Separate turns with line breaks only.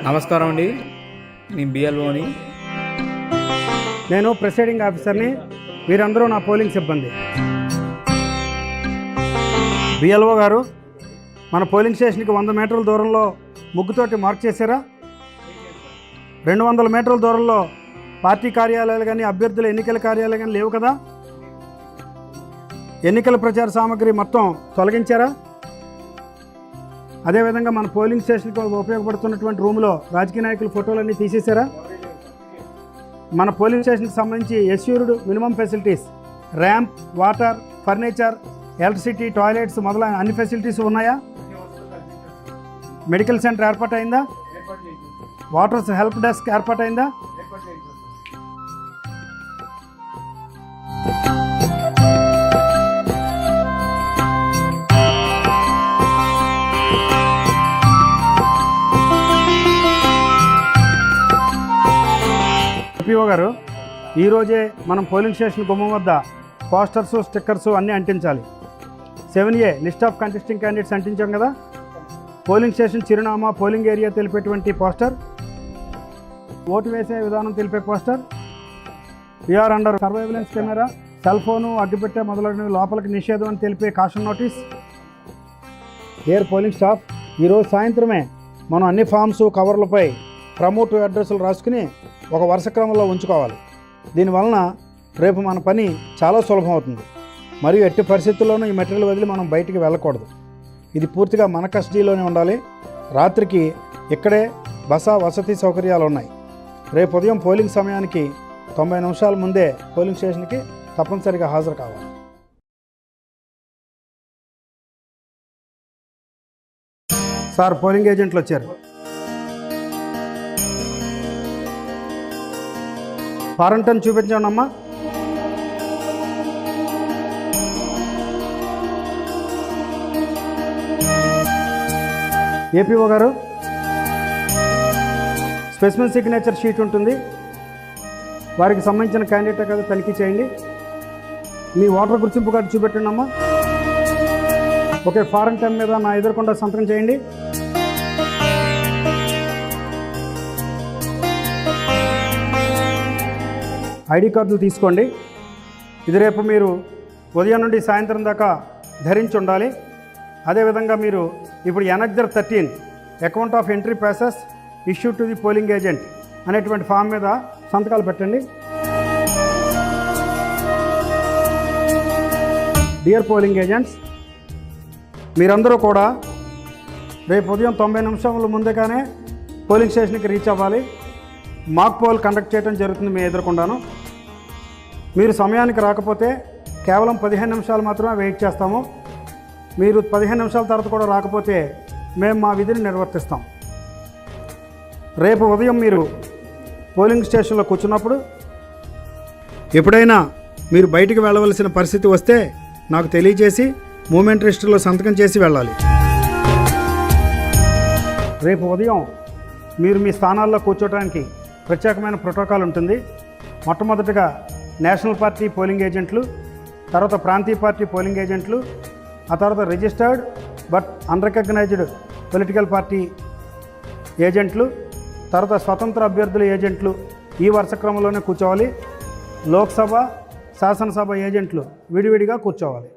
నమస్కారం అండి. నేను బిఎల్ఓని.
నేను ప్రిసైడింగ్ ఆఫీసర్ని. వీరందరూ నా పోలింగ్ సిబ్బంది. బిఎల్ఓ గారు, మన పోలింగ్ స్టేషన్కి 100 మీటర్ల దూరంలో ముగ్గుతోటి మార్క్ చేశారా? 200 మీటర్ల దూరంలో పార్టీ కార్యాలయాలు కానీ అభ్యర్థుల ఎన్నికల కార్యాలయాలు కానీ లేవు కదా? ఎన్నికల ప్రచార సామాగ్రి మొత్తం తొలగించారా? అదేవిధంగా మన పోలింగ్ స్టేషన్కి ఉపయోగపడుతున్నటువంటి రూమ్లో రాజకీయ నాయకుల ఫోటోలన్నీ తీసేశారా? మన పోలింగ్ స్టేషన్కి సంబంధించి assured minimum facilities, ramp, water, furniture, electricity, toilets మొదలైన అన్ని ఫెసిలిటీస్ ఉన్నాయా? మెడికల్ సెంటర్ ఏర్పాటైందా? వాటర్ హెల్ప్ డెస్క్ ఏర్పాటైందా? ఎంపీఓ గారు, ఈరోజే మనం పోలింగ్ స్టేషన్ గుమ్మం వద్ద పోస్టర్స్, స్టిక్కర్స్ అన్నీ అంటించాలి. 7A list of contesting candidates అంటించాం కదా. పోలింగ్ స్టేషన్ చిరునామా, పోలింగ్ ఏరియా తెలిపేటువంటి పోస్టర్, ఓటు వేసే విధానం తెలిపే poster, we are under surveillance camera, cell phone, అడ్డుపెట్టే మొదలైనవి లోపలికి నిషేధం అని తెలిపే కాషన్ నోటీస్. ఏర్ పోలింగ్ స్టాఫ్, ఈరోజు సాయంత్రమే మనం అన్ని ఫామ్స్, కవర్లపై ప్రమోట్ అడ్రస్లు రాసుకుని ఒక వరుస క్రమంలో ఉంచుకోవాలి. దీనివలన రేపు మన పని చాలా సులభం అవుతుంది. మరియు ఎట్టి పరిస్థితుల్లోనూ ఈ మెటీరియల్ వదిలి మనం బయటికి వెళ్ళకూడదు. ఇది పూర్తిగా మన కస్టడీలోనే ఉండాలి. రాత్రికి ఇక్కడే వసతి సౌకర్యాలు ఉన్నాయి. రేపు ఉదయం పోలింగ్ సమయానికి 90 నిమిషాల ముందే పోలింగ్ స్టేషన్కి తప్పనిసరిగా హాజరు కావాలి. సార్, పోలింగ్ ఏజెంట్లు వచ్చారు. ఫారంటన్ చూపించండి అమ్మా. ఏపీఓ గారు, స్పెసిమెన్ సిగ్నేచర్ షీట్ ఉంటుంది, వారికి సంబంధించిన క్యాండిడేట్ కదా తనిఖీ చేయండి. మీ ఓటర్ గుర్తింపు కార్డు చూపెట్టండి అమ్మా. ఓకే, ఫారంటన్ మీద నా ఎదురకుండా సంతకం చేయండి. ఐడి కార్డులు తీసుకోండి. ఇది రేపు మీరు ఉదయం నుండి సాయంత్రం దాకా ధరించి ఉండాలి. అదేవిధంగా మీరు ఇప్పుడు annexure 13 account of entry passes issue to the polling agent అనేటువంటి ఫామ్ మీద సంతకాలు పెట్టండి. డియర్ పోలింగ్ ఏజెంట్స్, మీరందరూ కూడా రేపు ఉదయం 90 నిమిషాల ముందుగానే పోలింగ్ స్టేషన్కి రీచ్ అవ్వాలి. మాక్ పోల్ కండక్ట్ చేయడం జరుగుతుంది మీ ఎదురకుండాను. మీరు సమయానికి రాకపోతే కేవలం 15 నిమిషాలు మాత్రమే వెయిట్ చేస్తాము. మీరు 15 నిమిషాల తర్వాత కూడా రాకపోతే మేము మా విధిని నిర్వర్తిస్తాం. రేపు ఉదయం మీరు పోలింగ్ స్టేషన్లో కూర్చున్నప్పుడు ఎప్పుడైనా మీరు బయటికి వెళ్ళవలసిన పరిస్థితి వస్తే నాకు తెలియజేసి మూమెంట్ రిజిస్టర్లో సంతకం చేసి వెళ్ళాలి. రేపు ఉదయం మీరు మీ స్థానాల్లో కూర్చోవడానికి ప్రత్యేకమైన ప్రోటోకాల్ ఉంటుంది. మొట్టమొదటిగా నేషనల్ పార్టీ పోలింగ్ ఏజెంట్లు, తర్వాత ప్రాంతీయ పార్టీ పోలింగ్ ఏజెంట్లు, ఆ తర్వాత registered but unrecognised political party ఏజెంట్లు, తర్వాత స్వతంత్ర అభ్యర్థుల ఏజెంట్లు ఈ వరుస క్రమంలోనే కూర్చోవాలి. లోక్సభ, శాసనసభ ఏజెంట్లు విడివిడిగా కూర్చోవాలి.